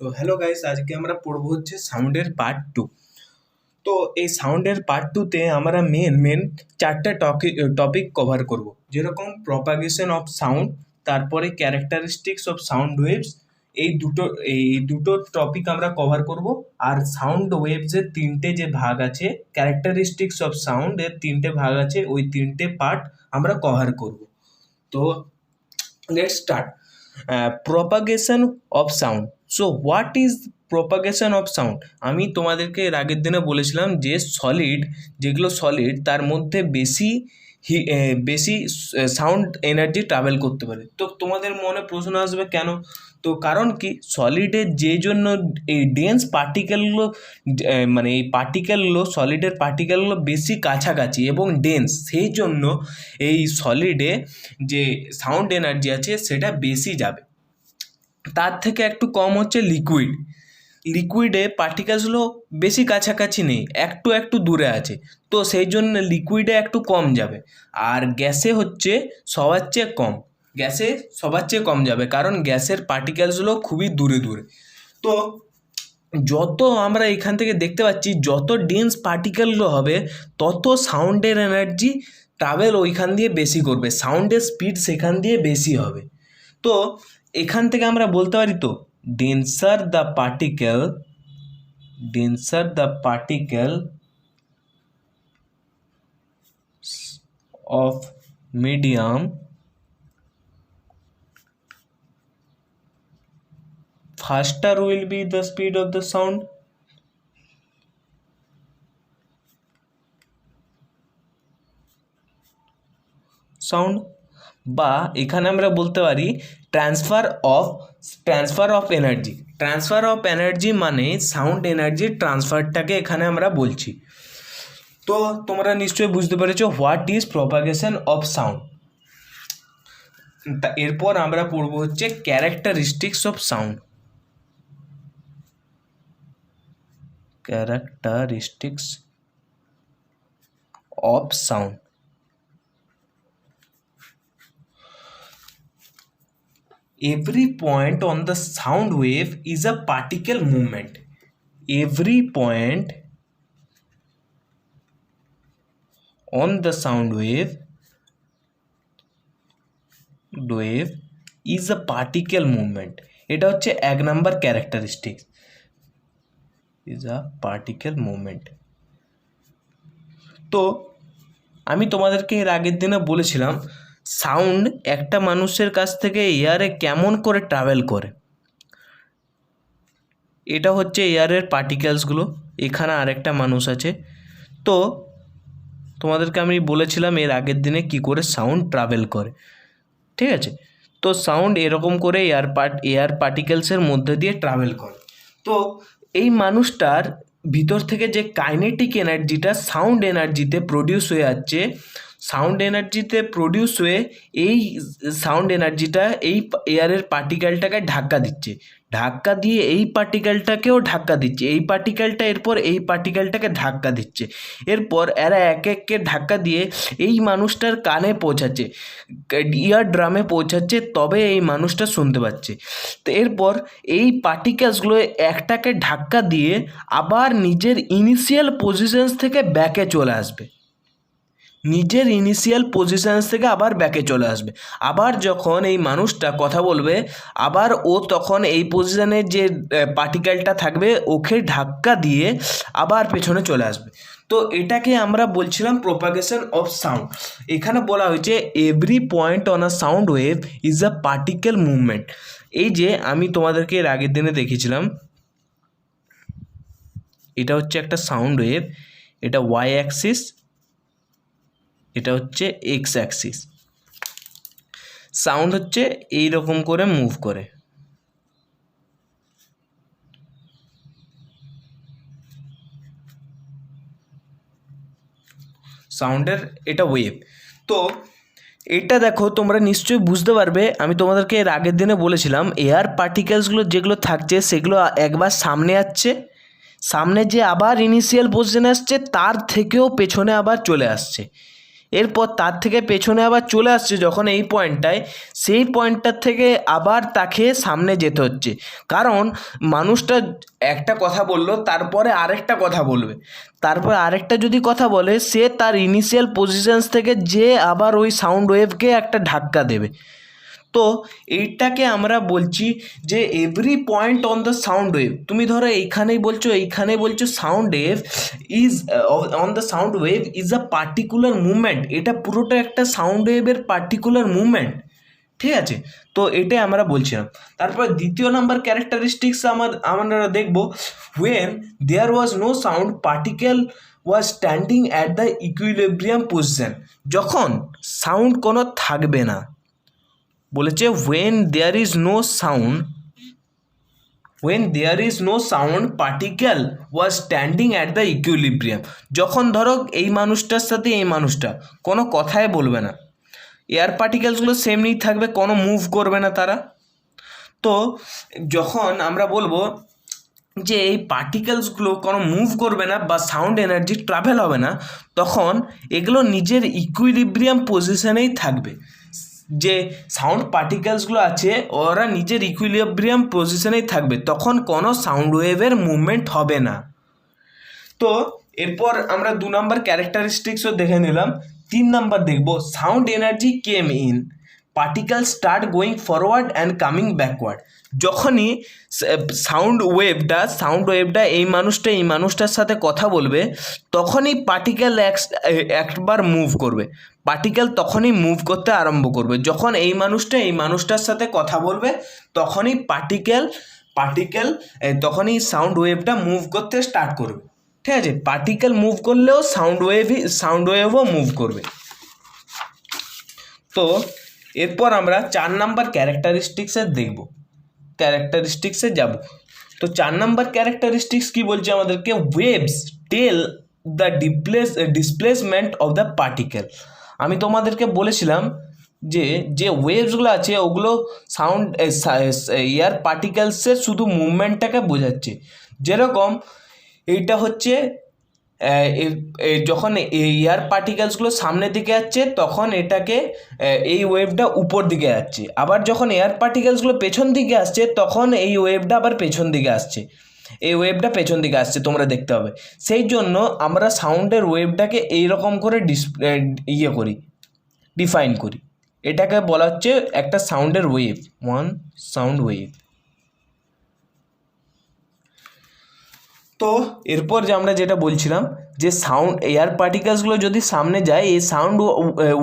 তো hello guys, আজকে আমরা পড়বো হচ্ছে সাউন্ডের পার্ট টু। তো এই সাউন্ডের পার্ট টুতে আমরা মেন চারটা টপিক কভার করব, যেরকম প্রপাগেশন অফ সাউন্ড, তারপরে ক্যারেক্টারিস্টিক্স অফ সাউন্ড ওয়েভস। এই দুটো টপিক আমরা কভার করব। আর সাউন্ড ওয়েভসের তিনটে যে ভাগ আছে, ক্যারেক্টারিস্টিক্স অফ সাউন্ড এর তিনটে ভাগ আছে, ওই তিনটে পার্ট আমরা কভার করব। তো let's start. Propagation of sound. So what is propagation of sound? আমি তোমাদেরকে এর আগের দিনে বলেছিলাম যে যেগুলো সলিড তার মধ্যে বেশি সাউন্ড এনার্জি ট্রাভেল করতে পারে। তো তোমাদের মনে প্রশ্ন আসবে কেন? তো কারণ কি, সলিডের যে জন্য এই ডেন্স পার্টিকেলগুলো, মানে এই পার্টিকেলগুলো, সলিডের পার্টিকেলগুলো বেশি কাছাকাছি এবং ডেন্স, সেই জন্য এই সলিডে যে সাউন্ড এনার্জি আছে সেটা বেশি যাবে। তার থেকে একটু কম হচ্ছে লিকুইডে পার্টিকেলসগুলো বেশি কাছাকাছি নেই, একটু একটু দূরে আছে, তো সেই জন্য লিকুইডে একটু কম যাবে। আর গ্যাসে হচ্ছে সবার চেয়ে কম যাবে, কারণ গ্যাসের পার্টিকেলসগুলো খুবই দূরে দূরে। তো যত আমরা এখান থেকে দেখতে পাচ্ছি, যত ডেন্স পার্টিকেলগুলো হবে তত সাউন্ডের এনার্জি ট্রাভেল ওইখান দিয়ে বেশি করবে, সাউন্ডের স্পিড সেখান দিয়ে বেশি হবে। তো এখান থেকে আমরা বলতে পারি, তো denser the particle of medium, faster will be the speed of the sound. বা এখানে আমরা বলতে পারি ট্রান্সফার অফ এনার্জি মানে সাউন্ড এনার্জির ট্রান্সফারটাকে এখানে আমরা বলছি। তো তোমরা নিশ্চয়ই বুঝতে পেরেছো what is propagation of sound. এরপর আমরা পড়বো হচ্ছে characteristics of sound. Every point on the sound wave is a particle movement. Every point on the sound wave is a particle movement. এটা হচ্ছে 1 number characteristics, is a particle movement. তো আমি তোমাদেরকে এর আগের দিনে বলেছিলাম সাউন্ড একটা মানুষের কাছ থেকে এয়ারে কেমন করে ট্রাভেল করে। এটা হচ্ছে এয়ারের পার্টিকেলসগুলো, এখানে আরেকটা মানুষ আছে। তো তোমাদেরকে আমি বলেছিলাম এর আগের দিনে কি করে সাউন্ড ট্রাভেল করে, ঠিক আছে? তো সাউন্ড এরকম করে এয়ার পার্টিকেলসের মধ্যে দিয়ে ট্রাভেল করে। তো এই মানুষটার ভিতর থেকে যে কাইনেটিক এনার্জিটা সাউন্ড এনার্জিতে প্রডিউস হয়ে যাচ্ছে, এই সাউন্ড এনার্জিটা এই এয়ারের পার্টিকেলটাকে ধাক্কা দিয়ে এই পার্টিকেলটাকেও ধাক্কা দিচ্ছে, এই পার্টিকেলটা এরপর এই পার্টিকেলটাকে ধাক্কা দিচ্ছে, এরপর এরা এক এককে ধাক্কা দিয়ে এই মানুষটার কানে পৌঁছাচ্ছে, ইয়ার ড্রামে পৌঁছাচ্ছে, তবে এই মানুষটা শুনতে পাচ্ছে। তো এরপর এই পার্টিকেলসগুলো একটাকে ধাক্কা দিয়ে আবার নিজের ইনিশিয়াল পজিশনস থেকে ব্যাকে চলে আসবে, আবার যখন এই মানুষটা কথা বলবে, আবার ও তখন এই পজিশনে যে পার্টিকেলটা থাকবে ওকে ধাক্কা দিয়ে আবার পেছনে চলে আসবে। তো এটাকে আমরা বলছিলাম প্রপাগেশন অফ সাউন্ড। এখানে বলা হয়েছে every point on a sound wave is a particle movement. এই যে আমি তোমাদেরকে এর আগের দিনে দেখিয়েছিলাম, এটা হচ্ছে একটা সাউন্ড ওয়েভ, এটা ওয়াই অ্যাক্সিস, এটা হচ্ছে এক্স অ্যাক্সিস। সাউন্ড হচ্ছে এই রকম করে মুভ করে। সাউন্ডের এটা ওয়েভ। তো এটা দেখো, তোমরা নিশ্চয়ই বুঝতে পারবে, আমি তোমাদেরকে এর আগের দিনে বলেছিলাম এয়ার পার্টিকেলসগুলো যেগুলো থাকছে সেগুলো একবার সামনে আসছে, সামনে যে আবার ইনিশিয়াল পজিশনে আসছে, তার থেকেও পেছনে আবার চলে আসছে। এরপর তার থেকে পেছনে আবার চলে আসছে যখন এই পয়েন্টটায়, সেই পয়েন্টটার থেকে আবার তাকে সামনে যেতে হচ্ছে, কারণ মানুষটা একটা কথা বললো তারপরে আরেকটা কথা বলবে, তারপর আরেকটা যদি কথা বলে সে তার ইনিশিয়াল পজিশনস থেকে যে আবার ওই সাউন্ড ওয়েভকে একটা ধাক্কা দেবে। তো এইটাকে আমরা বলছি যে every point on the sound wave, তুমি ধরো এইখানেই বলছো sound wave is on the sound wave is a particular movement, এটা পুরোটা একটা সাউন্ড ওয়েভের পার্টিকুলার মুভমেন্ট, ঠিক আছে। তো এটাই আমরা বলছিলাম। তারপর দ্বিতীয় নাম্বার ক্যারেক্টারিস্টিক্স আমরা দেখবো, when there was no sound particle was standing at the equilibrium position, যখন সাউন্ড কোনো থাকবে না, বলেছে when there is no sound particle was standing at the equilibrium, যখন ধরো এই মানুষটার সাথে এই মানুষটা কোনো কথাই বলবে না, এয়ার পার্টিকেলসগুলো সেমনি থাকবে, কোনো মুভ করবে না তারা। তো যখন আমরা বলবো যে এই পার্টিকেলসগুলো কোনো মুভ করবে না বা সাউন্ড এনার্জি ট্রাভেল হবে না, তখন এগুলো নিজের ইকুইলিব্রিয়াম পজিশনেই থাকবে, যে সাউন্ড পার্টিকেলসগুলো আছে ওরা নিজের ইকুইলিব্রিয়াম পজিশনেই থাকবে, তখন কোনো সাউন্ড ওয়েভের মুভমেন্ট হবে না। তো এরপর আমরা 2 নম্বর ক্যারেক্টারিস্টিক্সও দেখে নিলাম। 3 নম্বর দেখব, sound energy came in, particle start going forward and coming backward, যখনই সাউন্ড ওয়েভটা এই মানুষটার সাথে কথা বলবে, তখনই পার্টিকেল একবার মুভ করবে, পার্টিকেল তখনই মুভ করতে আরম্ভ করবে, যখন এই মানুষটার সাথে কথা বলবে তখনই তখনই সাউন্ড ওয়েভটা মুভ করতে স্টার্ট করবে, ঠিক আছে। পার্টিকেল মুভ করলেও সাউন্ড ওয়েভও মুভ করবে। তো এরপর আমরা 4 নাম্বার ক্যারেক্টারিস্টিক্সে যাব। তো 4 নাম্বার ক্যারেক্টারিস্টিক্স কি বলছে আমাদেরকে, waves tell the displacement of the particle. আমি তোমাদেরকে বলেছিলাম যে ওয়েভসগুলো আছে ওগুলো সাউন্ড এয়ার পার্টিকেলসের শুধু মুভমেন্টটাকে বোঝাচ্ছে, যেরকম এইটা হচ্ছে যখন এয়ার পার্টিকেলসগুলো সামনের দিকে যাচ্ছে তখন এটাকে এই ওয়েভটা উপর দিকে যাচ্ছে, আবার যখন এয়ার পার্টিকেলসগুলো পেছন দিকে আসছে তখন এই ওয়েভটা আবার পেছন দিকে আসছে, তোমরা দেখতে হবে। সেই জন্য আমরা সাউন্ডের ওয়েভটাকে এইরকম করে ডিফাইন করি, এটাকে বলা হচ্ছে একটা সাউন্ডের ওয়েভ, সাউন্ড ওয়েভ। তো এরপর যে আমরা যেটা বলছিলাম যে সাউন্ড এয়ার পার্টিকেলসগুলো যদি সামনে যায় এই সাউন্ড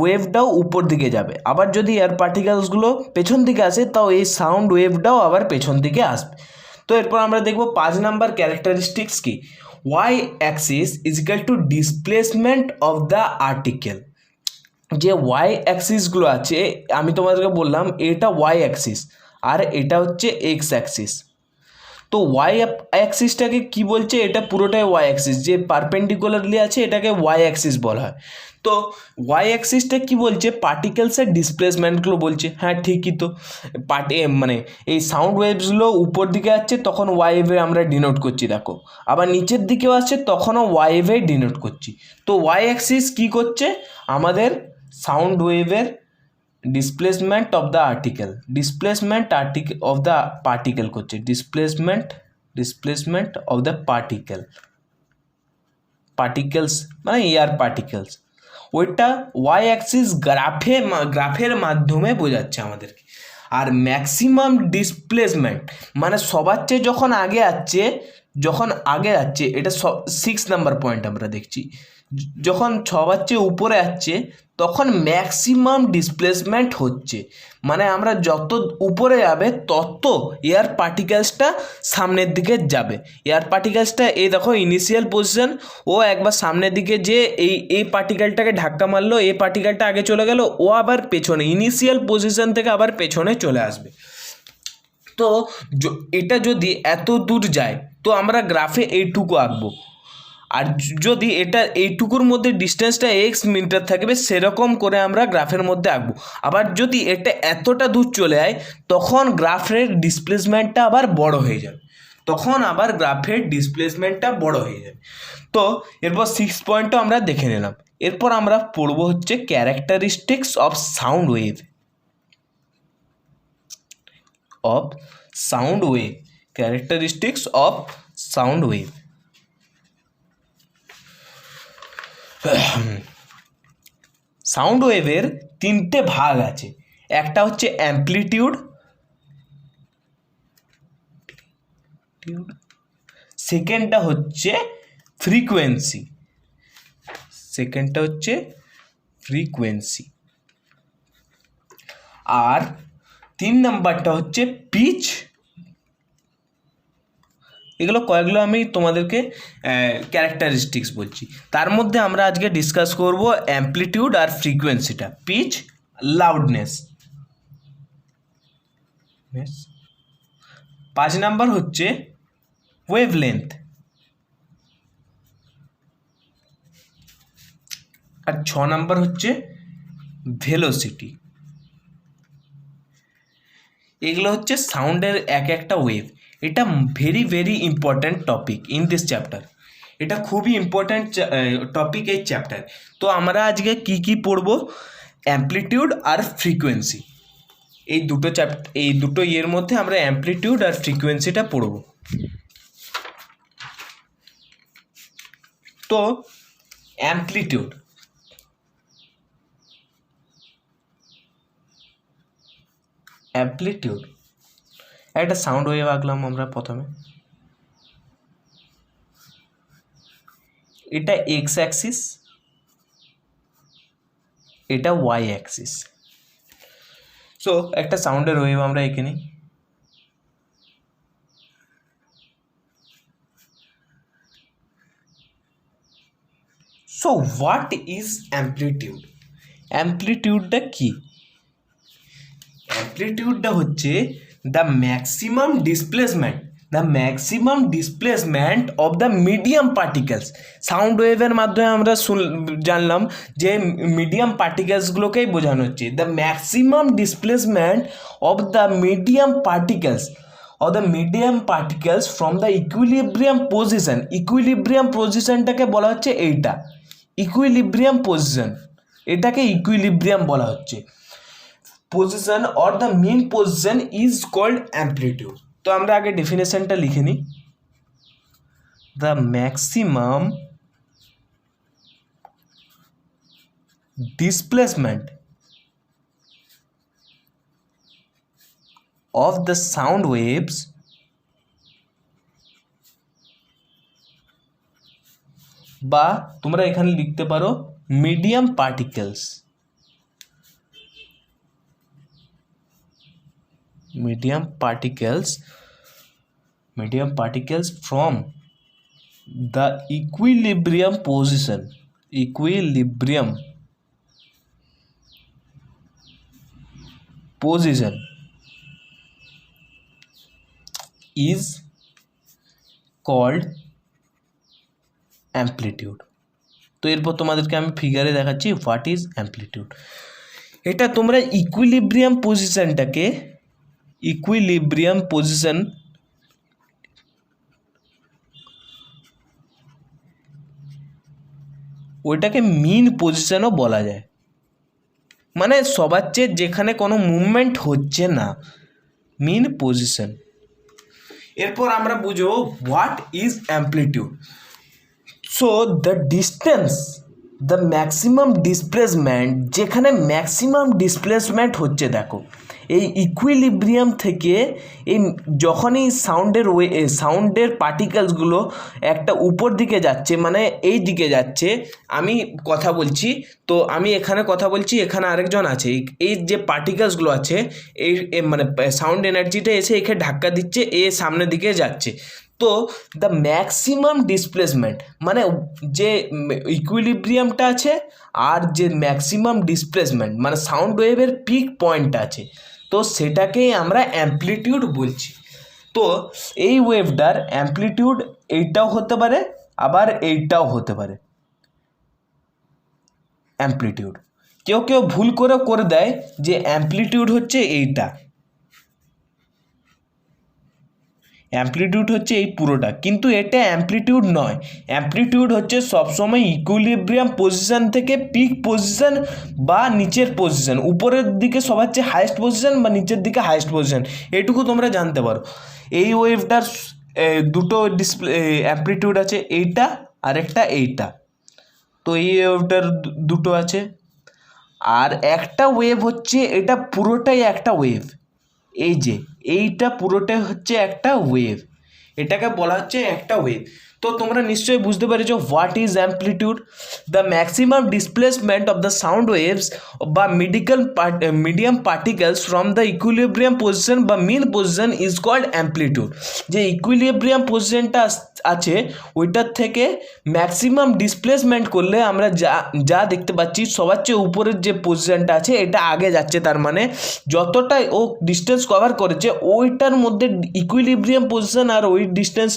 ওয়েভটাও উপর দিকে যাবে, আবার যদি এয়ার পার্টিকেলসগুলো পেছন দিকে আসে তাও এই সাউন্ড ওয়েভটাও আবার পেছন দিকে আসবে। তো এরপর আমরা দেখব 5 নাম্বার ক্যারেক্টারিস্টিক্স কি, y axis is equal to displacement of the particle. যে ওয়াই অ্যাক্সিসগুলো আছে আমি তোমাদেরকে বললাম এটা ওয়াই অ্যাক্সিস আর এটা হচ্ছে এক্স অ্যাক্সিস। তো ওয়াই অ্যাক্সিসটাকে কি বলছে, এটা পুরোটাই ওয়াই অ্যাক্সিস, যে পারপেন্ডিকুলারলি আছে এটাকে ওয়াই অ্যাক্সিস বলা হয়। তো ওয়াই অ্যাক্সিসটা কি বলছে, পার্টিকেলসের ডিসপ্লেসমেন্টগুলো বলছে। হ্যাঁ ঠিকই তো, মানে এই সাউন্ড ওয়েভসগুলো উপর দিকে আসছে তখন ওয়াইভে আমরা ডিনোট করছি, দেখো আবার নিচের দিকেও আসছে তখনও ওয়াইভে ডিনোট করছি। তো ওয়াই অ্যাক্সিস কি করছে, আমাদের সাউন্ড ওয়েভের ডিসপ্লেসমেন্ট অফ দ্য পার্টিকেল করছে, ডিসপ্লেসমেন্ট অফ দ্য পার্টিকেলস মানে এয়ার পার্টিকেলস, ওইটা ওয়াই অ্যাক্সিস গ্রাফের মাধ্যমে বোঝাচ্ছে আমাদেরকে। আর ম্যাক্সিমাম ডিসপ্লেসমেন্ট মানে সবার চেয়ে যখন আগে যাচ্ছে এটা 6 নাম্বার পয়েন্ট আমরা দেখছি, যখন সবার চেয়ে উপরে যাচ্ছে তখন ম্যাক্সিমাম ডিসপ্লেসমেন্ট হচ্ছে, মানে আমরা যত উপরে যাবে তত এয়ার পার্টিকেলসটা সামনের দিকে যাবে। এয়ার পার্টিকেলসটা এই দেখো ইনিশিয়াল পজিশন, ও একবার সামনের দিকে যে এই পার্টিকেলটাকে ধাক্কা মারলো, এই পার্টিকেলটা আগে চলে গেল, ও আবার পেছনে ইনিশিয়াল পজিশন থেকে আবার পেছনে চলে আসবে। তো এটা যদি এত দূর যায় তো আমরা গ্রাফে এইটুকু আঁকবো, আর যদি এটা এইটুকুর মধ্যে ডিস্টেন্সটা এক্স মিটার থাকবে সেরকম করে আমরা গ্রাফের মধ্যে আঁকবো। আবার যদি এটা এতটা দূর চলে যায় তখন গ্রাফের ডিসপ্লেসমেন্টটা আবার বড় হয়ে যাবে, তো এরপর 6 পয়েন্টও আমরা দেখে নিলাম। এরপর আমরা পড়ব হচ্ছে characteristics of sound wave, characteristics of sound wave. Sound ওয়েভের তিনটে ভাগ আছে, একটা হচ্ছে অ্যামপ্লিটিউড, সেকেন্ডটা হচ্ছে ফ্রিকোয়েন্সি, আর 3 নাম্বারটা হচ্ছে পিচ। এগুলো কয়েকগুলো আমি তোমাদেরকে ক্যারেক্টারিস্টিক্স বলছি, তার মধ্যে আমরা আজকে ডিসকাস করব অ্যামপ্লিটিউড আর ফ্রিকোয়েন্সিটা, পিচ, লাউডনেস। 5 নাম্বার হচ্ছে ওয়েভলেন্থ, আর 6 নাম্বার হচ্ছে ভেলোসিটি। এগুলো হচ্ছে সাউন্ডের এক একটা ওয়েভ। এটা very very important topic in this chapter, এটা খুবই ইম্পর্ট্যান্ট টপিক এই চ্যাপ্টার। তো আমরা আজকে কি পড়ব, অ্যামপ্লিটিউড আর ফ্রিকোয়েন্সি, এই দুটো ইয়ের মধ্যে আমরা অ্যামপ্লিটিউড আর ফ্রিকোয়েন্সিটা পড়ব। তো অ্যামপ্লিটিউড, একটা সাউন্ড ওয়েভ আঁকলাম আমরা প্রথমে, এটা এক্স অ্যাক্সিস, এটা ওয়াই অ্যাক্সিস। সো একটা সাউন্ডের ওয়েভ আমরা এঁকে নিই। So what is amplitude? অ্যামপ্লিটিউডটা কি? অ্যামপ্লিটিউডটা হচ্ছে the maximum displacement of the medium particles. Sound ওয়েভের মাধ্যমে আমরা জানলাম যে মিডিয়াম পার্টিকেলসগুলোকেই বোঝানো হচ্ছে, the maximum displacement of the medium particles from the equilibrium পজিশনটাকে বলা হচ্ছে এইটা ইকুইলিব্রিয়াম পজিশন, এটাকে ইকুইলিব্রিয়াম বলা হচ্ছে। Position or the mean position is called amplitude. তো আমরা আগে ডেফিনেশনটা লিখে নিই, the maximum displacement of the sound waves বা তোমরা এখানে লিখতে পারো medium particles, medium particles from the equilibrium position is called amplitude। তো এরপর তোমাদেরকে আমি ফিগারে দেখাচ্ছি হোয়াট ইজ অ্যামপ্লিটিউড। এটা তোমরা ইকুইলিব্রিয়াম পজিশন ওইটাকে মিন পজিশনও বলা যায়, মানে সবার চেয়ে যেখানে কোনো মুভমেন্ট হচ্ছে না, মিন পজিশন। এরপর আমরা বুঝবো what is amplitude. So the maximum displacement, যেখানে ম্যাক্সিমাম ডিসপ্লেসমেন্ট হচ্ছে, দেখো এই ইকুইলিব্রিয়াম থেকে এই যখনই সাউন্ডের পার্টিকেলসগুলো একটা উপর দিকে যাচ্ছে, মানে এই দিকে যাচ্ছে, আমি কথা বলছি, তো আমি এখানে কথা বলছি, এখানে আরেকজন আছে, এই যে পার্টিকেলসগুলো আছে, এই মানে সাউন্ড এনার্জিটা এসে একে ধাক্কা দিচ্ছে, এ সামনের দিকে যাচ্ছে। তো দ্য ম্যাক্সিমাম ডিসপ্লেসমেন্ট মানে যে ইকুইলিব্রিয়ামটা আছে আর যে ম্যাক্সিমাম ডিসপ্লেসমেন্ট মানে সাউন্ড ওয়েভের পিক পয়েন্ট আছে, তো সেটাকেই আমরা অ্যামপ্লিটিউড বলছি। তো এই ওয়েভটার অ্যামপ্লিটিউড এইটাও হতে পারে, আবার এইটাও হতে পারে অ্যামপ্লিটিউড। কেউ ভুল করে দেয় যে অ্যামপ্লিটিউড হচ্ছে এইটা, অ্যামপ্লিটিউড হচ্ছে এই পুরোটা, কিন্তু এটা অ্যামপ্লিটিউড নয়। অ্যামপ্লিটিউড হচ্ছে সবসময় ইকুইলিব্রিয়াম পজিশন থেকে পিক পজিশন বা নিচের পজিশন, উপরের দিকে সবার চেয়ে হাইয়েস্ট পজিশন বা নিচের দিকে হাইয়েস্ট পজিশন, এটুকু তোমরা জানতে পারো। এই ওয়েভটার দুটো ডিসপ্লে অ্যামপ্লিটিউড আছে, এইটা আর একটা এইটা। তো এই ওয়েভটার দুটো আছে, আর একটা ওয়েভ হচ্ছে এটা পুরোটাই একটা ওয়েভ। এই যে এইটা পুরোটাই হচ্ছে একটা ওয়েভ, এটাকে বলা হচ্ছে একটা ওয়েভ। তো তোমরা নিশ্চয়ই বুঝতে পেরেছো what is amplitude. The maximum displacement of the sound waves বা medium particles from the equilibrium position বা mean position is called amplitude. যে ইকুইলিব্রিয়াম পজিশনটা আছে ওইটার থেকে ম্যাক্সিমাম ডিসপ্লেসমেন্ট করলে আমরা যা দেখতে পাচ্ছি সবার চেয়ে উপরের যে পজিশনটা আছে এটা আগে যাচ্ছে, তার মানে যতটা ও ডিস্টেন্স কভার করেছে ওইটার মধ্যে ইকুইলিব্রিয়াম পজিশন আর ওই ডিস্টেন্স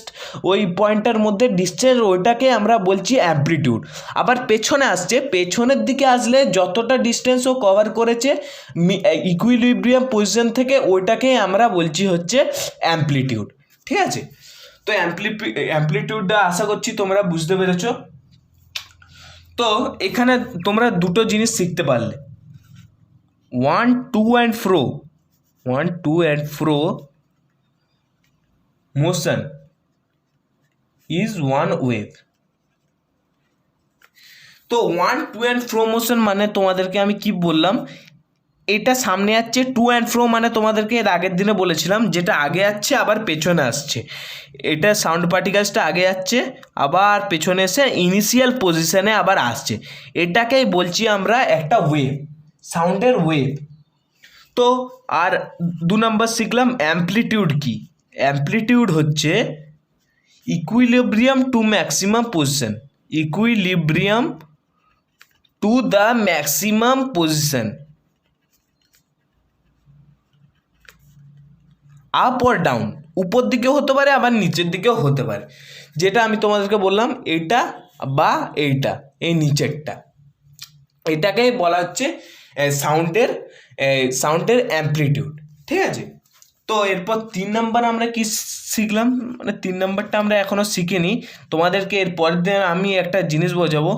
ওই পয়েন্টটার মধ্যে ডিস্টেন্স ওইটাকে আমরা বলছি অ্যামপ্লিটিউড। আবার পেছনে আসছে, পেছনের দিকে আসলে যতটা ডিস্টেন্স ও কভার করেছে ইকুইলিব্রিয়াম পজিশন থেকে ওইটাকে আমরা বলছি হচ্ছে অ্যামপ্লিটিউড। ঠিক আছে, তো অ্যামপ্লিটিউডটা আশা করছি তোমরা বুঝতে পেরেছো। তো এখানে তোমরা দুটো জিনিস শিখতে পারলে, 1 to and fro, 1 to and fro motion is one wave। তো 1 to and fro motion মানে তোমাদেরকে আমি কি বললাম, এটা সামনে যাচ্ছে, টু অ্যান্ড ফ্রো মানে তোমাদেরকে এর আগের দিনে বলেছিলাম যেটা আগে যাচ্ছে আবার পেছনে আসছে। এটা সাউন্ড পার্টিকেলসটা আগে যাচ্ছে আবার পেছনে এসে ইনিশিয়াল পজিশনে আবার আসছে, এটাকেই বলছি আমরা একটা ওয়েভ, সাউন্ডের ওয়েভ। তো আর 2 নম্বর শিখলাম অ্যামপ্লিটিউড কি। অ্যামপ্লিটিউড হচ্ছে equilibrium to maximum position, equilibrium to the maximum position, up or down, উপর দিকেও হতে পারে আবার নিচের দিকেও হতে পারে। যেটা আমি তোমাদেরকে বললাম এইটা বা এইটা, এই নিচেরটা, এটাকেই বলা হচ্ছে সাউন্ডের অ্যামপ্লিটিউড। ঠিক আছে, তো এরপর 3 নম্বর আমরা কি শিখলাম, মানে 3 নম্বরটা আমরা এখনও শিখিনি, তোমাদেরকে এর পরের দিন আমি একটা জিনিস বোঝাবো,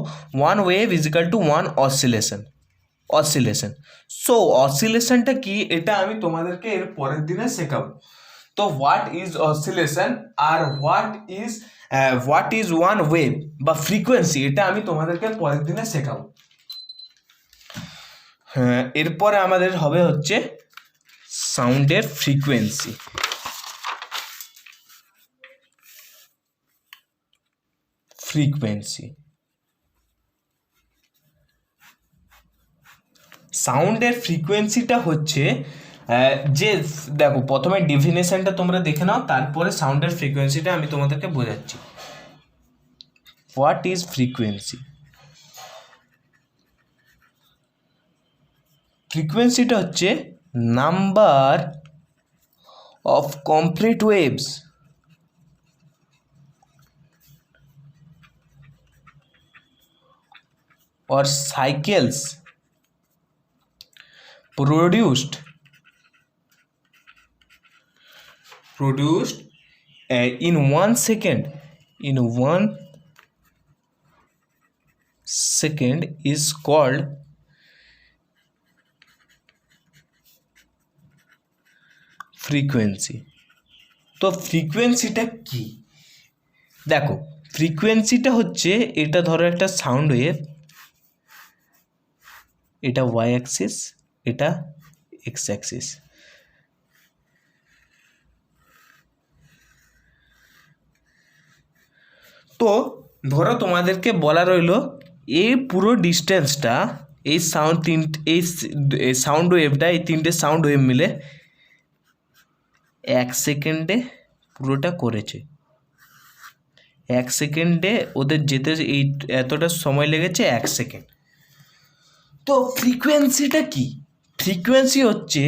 1 wave is equal to 1 oscillation. So অসিলেশনটা কি এটা আমি তোমাদেরকে এর পরের দিনে শেখাবো। তো হোয়াট ইজ অসিলেশন আর হোয়াট ইজ ওয়ান ওয়েভ বা ফ্রিকোয়েন্সি, এটা আমি তোমাদেরকে পরের দিনে শেখাবো। হ্যাঁ, এরপরে আমাদের হবে হচ্ছে সাউন্ডের ফ্রিকোয়েন্সি। সাউন্ডের ফ্রিকোয়েন্সিটা হচ্ছে যে দেখো প্রথমে ডেফিনেশনটা তোমরা দেখে নাও, তারপরে সাউন্ডের ফ্রিকোয়েন্সিটা আমি তোমাদেরকে বোঝাচ্ছি। What is frequency? ফ্রিকোয়েন্সিটা হচ্ছে number of complete waves or cycles produced in 1 second is called frequency। তো ফ্রিকোয়েন্সিটা কি দেখো, ফ্রিকোয়েন্সিটা হচ্ছে এটা ধরো একটা সাউন্ড ওয়েভ, এটা ওয়াই অ্যাক্সিস, এটা এক্স অ্যাক্সিস। তো ধরো তোমাদেরকে বলা রইলো এই পুরো ডিস্টেন্সটা, এই সাউন্ড ওয়েভটা, এই 3টে সাউন্ড ওয়েভ মিলে 1 সেকেন্ডে পুরোটা করেছে। 1 সেকেন্ডে ওদের যেতে এই এতটা সময় লেগেছে 1 সেকেন্ড। তো ফ্রিকোয়েন্সিটা কি? ফ্রিকোয়েন্সি হচ্ছে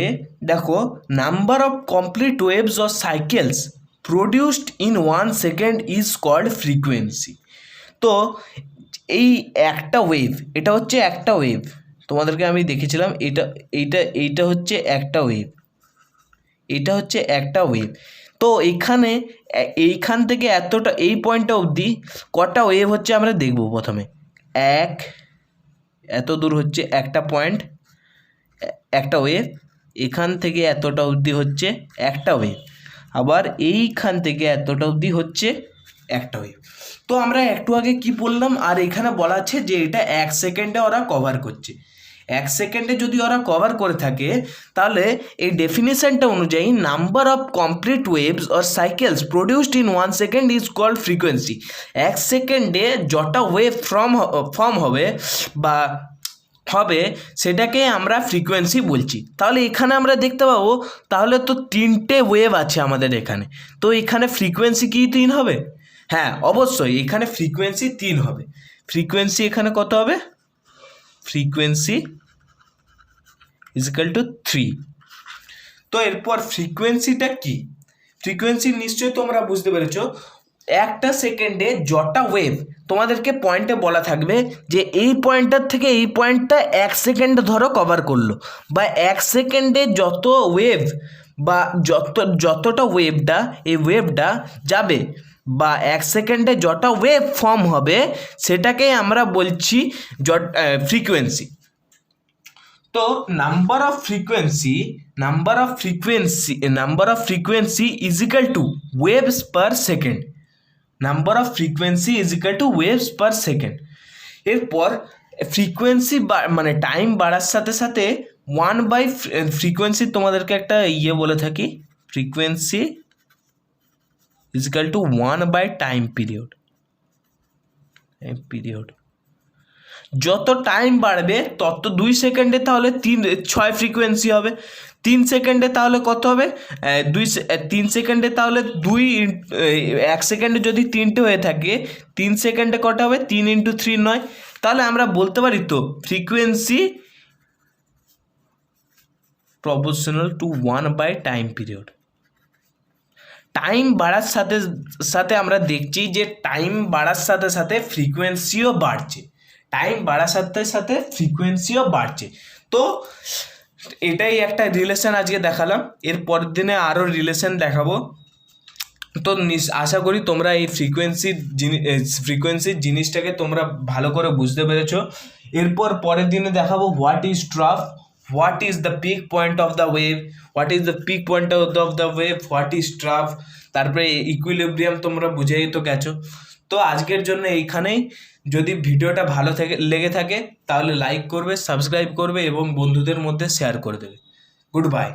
দেখো number of complete waves or cycles produced in 1 second is called frequency. তো এই একটা ওয়েভ, এটা হচ্ছে একটা ওয়েভ, তোমাদেরকে আমি দেখেছিলাম এইটা হচ্ছে একটা ওয়েভ, এটা হচ্ছে একটা ওয়েভ। তো তো এখানে এইখান থেকে এতটা এই পয়েন্টটা অবধি কটা ওয়েভ হচ্ছে আমরা দেখব। প্রথমে এত দূর হচ্ছে একটা পয়েন্ট, একটা ওয়েভ। এখান থেকে এতটা অবধি হচ্ছে একটা ওয়েভ, আবার এইখান থেকে এতটা অবধি হচ্ছে একটা ওয়েভ। তো আমরা একটু আগে কি বললাম, আর এখানে বলা আছে যে এটা 1 সেকেন্ডে ওরা কভার করছে। 1 সেকেন্ডে যদি ওরা কভার করে থাকে, তাহলে এই ডেফিনেশনটা অনুযায়ী number of complete waves or cycles produced in 1 second is called frequency. 1 সেকেন্ডে যটা ওয়েভ ফর্ম হবে বা হবে সেটাকে আমরা ফ্রিকোয়েন্সি বলছি। তাহলে এখানে আমরা দেখতে পাবো তাহলে তো 3টে ওয়েভ আছে আমাদের এখানে, তো এখানে ফ্রিকোয়েন্সি কি 3 হবে? হ্যাঁ, অবশ্যই এখানে ফ্রিকোয়েন্সি 3 হবে। ফ্রিকোয়েন্সি এখানে কত হবে? Frequency is equal two 3। তো এরপর ফ্রিকোয়েন্সিটা কি? ফ্রিকোয়েন্সি নিশ্চয়ই তোমরা বুঝতে পেরেছো। একটা সেকেন্ডে যটা ওয়েভ, তোমাদেরকে পয়েন্টে বলা থাকবে যে এই পয়েন্টটার থেকে এই পয়েন্টটা 1 সেকেন্ড ধরো কভার করলো, বা 1 সেকেন্ডে যত ওয়েভ বা যতটা ওয়েভটা এই ওয়েভটা যাবে, বা 1 সেকেন্ডে যটা ওয়েভ ফর্ম হবে সেটাকেই আমরা বলছি ফ্রিকোয়েন্সি। তো number of frequency is equal to waves per second. Number of frequency is equal to waves per second. এরপর ফ্রিকোয়েন্সি মানে টাইম বাড়ার সাথে সাথে 1/, ফ্রিকোয়েন্সি তোমাদেরকে একটা বলে থাকি, ফ্রিকোয়েন্সি ইজ ইকুয়াল টু 1/টাইম পিরিয়ড। যত টাইম বাড়বে তত 2 সেকেন্ডে তাহলে 6 ফ্রিকোয়েন্সি হবে। 3 সেকেন্ডে তাহলে কত হবে? 3 সেকেন্ডে তাহলে 1 সেকেন্ডে যদি 3টে হয়ে থাকে, 3 সেকেন্ডে কটা হবে? 3 × 3 9। তাহলে আমরা বলতে পারি তো ফ্রিকোয়েন্সি প্রপোর্শনাল টু 1/টাইম পিরিয়ড। টাইম বাড়ার সাথে সাথে আমরা দেখছি যে টাইম বাড়ার সাথে সাথে ফ্রিকোয়েন্সিও বাড়ছে, টাইম বাড়ার সাথে সাথে ফ্রিকোয়েন্সিও বাড়ছে। তো এটাই একটা রিলেশন আজকে দেখালাম, এর পরের দিনে আরও রিলেশন দেখাবো। তো আশা করি তোমরা এই ফ্রিকোয়েন্সির জিনিসটাকে তোমরা ভালো করে বুঝতে পেরেছো। এরপর পরের দিনে দেখাবো what is trough, what is the peak point of the wave, what is trough, তারপরে ইকুইলিব্রিয়াম তোমরা বুঝেই তো গেছো। তো আজকের জন্য এইখানেই। যদি ভিডিওটা ভালো লেগে থাকে তাহলে লাইক করবে, সাবস্ক্রাইব করবে এবং বন্ধুদের মধ্যে শেয়ার করে দেবে। Good bye.